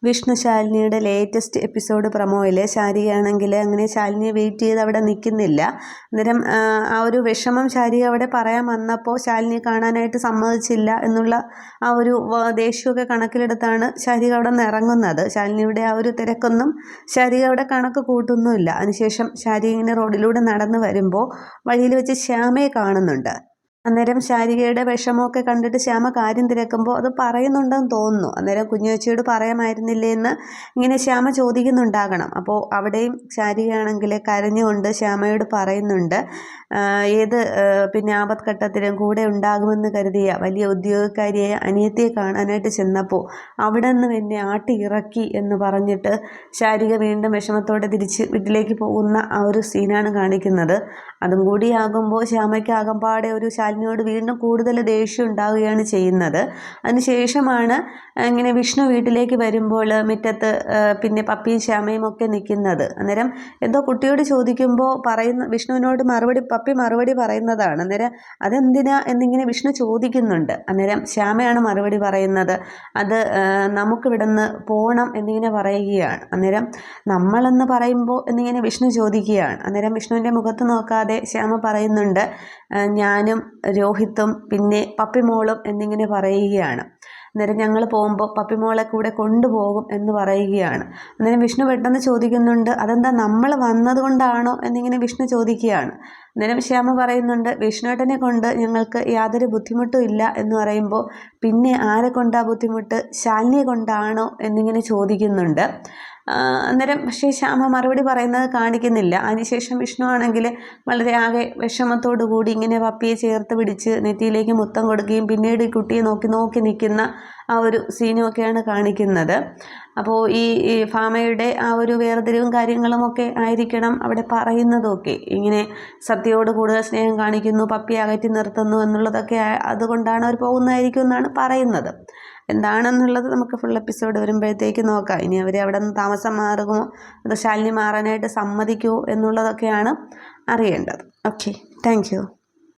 Vishnu ശാലിനിയുടെ latest episode പ്രൊമോയിൽ ശാരികയാണെങ്കിൽ അങ്ങനെ ശാലിനിയെ wait ചെയ്ത് അവിടെ നിൽക്കുന്നില്ല. അന്നേരം ആ ഒരു വിഷമം ശാരിക അവിടെ പറയാൻ വന്നപ്പോൾ ശാലിനിയെ കാണാനായിട്ട് സമ്മതിച്ചില്ല എന്നുള്ള ആ ഒരു ദേഷ്യമൊക്കെ കണക്കിലെടുത്താണ് ശാരിക അവിടെ നിന്ന് ഇറങ്ങുന്നത്. ശാലിനിയുടെ ആ ഒരു തിരക്കൊന്നും ശാരിക അവിടെ കണക്ക് കൂട്ടുന്നുമില്ല. അതിനുശേഷം ശാരിക ഇങ്ങനെ റോഡിലൂടെ നടന്നു വരുമ്പോൾ വഴിയിൽ വെച്ച് ശ്യാമയെ കാണുന്നുണ്ട്. അന്നേരം ശാരികയുടെ വിഷമമൊക്കെ കണ്ടിട്ട് ശ്യാമ കാര്യം തിരക്കുമ്പോൾ അത് പറയുന്നുണ്ടെന്ന് തോന്നുന്നു. അന്നേരം കുഞ്ഞുവച്ചിയോട് പറയാമായിരുന്നില്ലേ എന്ന് ഇങ്ങനെ ശ്യാമ ചോദിക്കുന്നുണ്ടാകണം. അപ്പോൾ അവിടെയും ശാരികയാണെങ്കിൽ കരഞ്ഞുകൊണ്ട് ശ്യാമയോട് പറയുന്നുണ്ട്, ഏത് പിന്നെ ആപത്ഘട്ടത്തിലും കൂടെ ഉണ്ടാകുമെന്ന് കരുതിയ വലിയ ഉദ്യോഗക്കാരിയായ അനിയത്തിയെ കാണാനായിട്ട് ചെന്നപ്പോൾ അവിടെ നിന്ന് എന്നെ ആട്ടി ഇറക്കി എന്ന് പറഞ്ഞിട്ട് ശാരിക വീണ്ടും വിഷമത്തോടെ തിരിച്ച് വീട്ടിലേക്ക് പോകുന്ന ആ ഒരു സീനാണ് കാണിക്കുന്നത്. അതും കൂടി ആകുമ്പോൾ ശ്യാമയ്ക്ക് ആകമ്പാടെ ഒരു ശാലിനിയോട് വീണ്ടും കൂടുതൽ ദേഷ്യം ഉണ്ടാവുകയാണ് ചെയ്യുന്നത്. അതിനുശേഷമാണ് ഇങ്ങനെ വിഷ്ണു വീട്ടിലേക്ക് വരുമ്പോൾ മുറ്റത്ത് പിന്നെ പപ്പിയും ശ്യാമയും ഒക്കെ നിൽക്കുന്നത്. അന്നേരം എന്തോ കുട്ടിയോട് ചോദിക്കുമ്പോൾ വിഷ്ണുവിനോട് പപ്പി മറുപടി പറയുന്നതാണ്. അന്നേരം അതെന്തിനാ എന്നിങ്ങനെ വിഷ്ണു ചോദിക്കുന്നുണ്ട്. അന്നേരം ശ്യാമയാണ് മറുപടി പറയുന്നത്, അത് നമുക്കിവിടെ നിന്ന് പോകണം എന്നിങ്ങനെ പറയുകയാണ്. അന്നേരം നമ്മളെന്ന് പറയുമ്പോൾ എന്നിങ്ങനെ വിഷ്ണു ചോദിക്കുകയാണ്. അന്നേരം വിഷ്ണുവിൻ്റെ മുഖത്ത് നോക്കാതെ ശ്യാമ പറയുന്നുണ്ട്, ഞാനും രോഹിത്തും പിന്നെ പപ്പിമോളും എന്നിങ്ങനെ പറയുകയാണ്. അന്നേരം ഞങ്ങൾ പോകുമ്പോൾ പപ്പിമോളെ കൂടെ കൊണ്ടുപോകും എന്ന് പറയുകയാണ്. അന്നേരം വിഷ്ണു പെട്ടെന്ന് ചോദിക്കുന്നുണ്ട്, അതെന്താ നമ്മൾ വന്നതുകൊണ്ടാണോ എന്നിങ്ങനെ വിഷ്ണു ചോദിക്കുകയാണ്. അന്നേരം ശ്യാമ പറയുന്നുണ്ട്, വിഷ്ണുവേട്ടനെ കൊണ്ട് ഞങ്ങൾക്ക് യാതൊരു ബുദ്ധിമുട്ടും ഇല്ല എന്ന് പറയുമ്പോൾ പിന്നെ ആരെ കൊണ്ടാ ബുദ്ധിമുട്ട്, ശാലിനിയെ കൊണ്ടാണോ എന്നിങ്ങനെ ചോദിക്കുന്നുണ്ട്. അന്നേരം പക്ഷേ ശ്യാമ മറുപടി പറയുന്നത് കാണിക്കുന്നില്ല. അതിനുശേഷം വിഷ്ണു ആണെങ്കിൽ വളരെ ആകെ വിഷമത്തോടു കൂടി ഇങ്ങനെ പപ്പിയെ ചേർത്ത് പിടിച്ച് നെറ്റിയിലേക്ക് മുത്തം കൊടുക്കുകയും പിന്നീട് ഈ കുട്ടിയെ നോക്കി നിൽക്കുന്ന ആ ഒരു സീനുമൊക്കെയാണ് കാണിക്കുന്നത്. അപ്പോൾ ഈ ഭാമയുടെ ആ ഒരു വേർതിരിവും കാര്യങ്ങളുമൊക്കെ ആയിരിക്കണം അവിടെ പറയുന്നതൊക്കെ. ഇങ്ങനെ സത്യയോട് കൂടുതൽ സ്നേഹം കാണിക്കുന്നു, പപ്പിയെ അകറ്റി നിർത്തുന്നു എന്നുള്ളതൊക്കെ അതുകൊണ്ടാണ് അവർ പോകുന്നതായിരിക്കും എന്നാണ് പറയുന്നത്. എന്താണെന്നുള്ളത് നമുക്ക് ഫുൾ എപ്പിസോഡ് വരുമ്പോഴത്തേക്ക് നോക്കാം. ഇനി അവർ അവിടെ നിന്ന് താമസം മാറുമോ അതോ ശാലിനി മാറാനായിട്ട് സമ്മതിക്കുമോ എന്നുള്ളതൊക്കെയാണ് അറിയേണ്ടത്. Okay, thank you.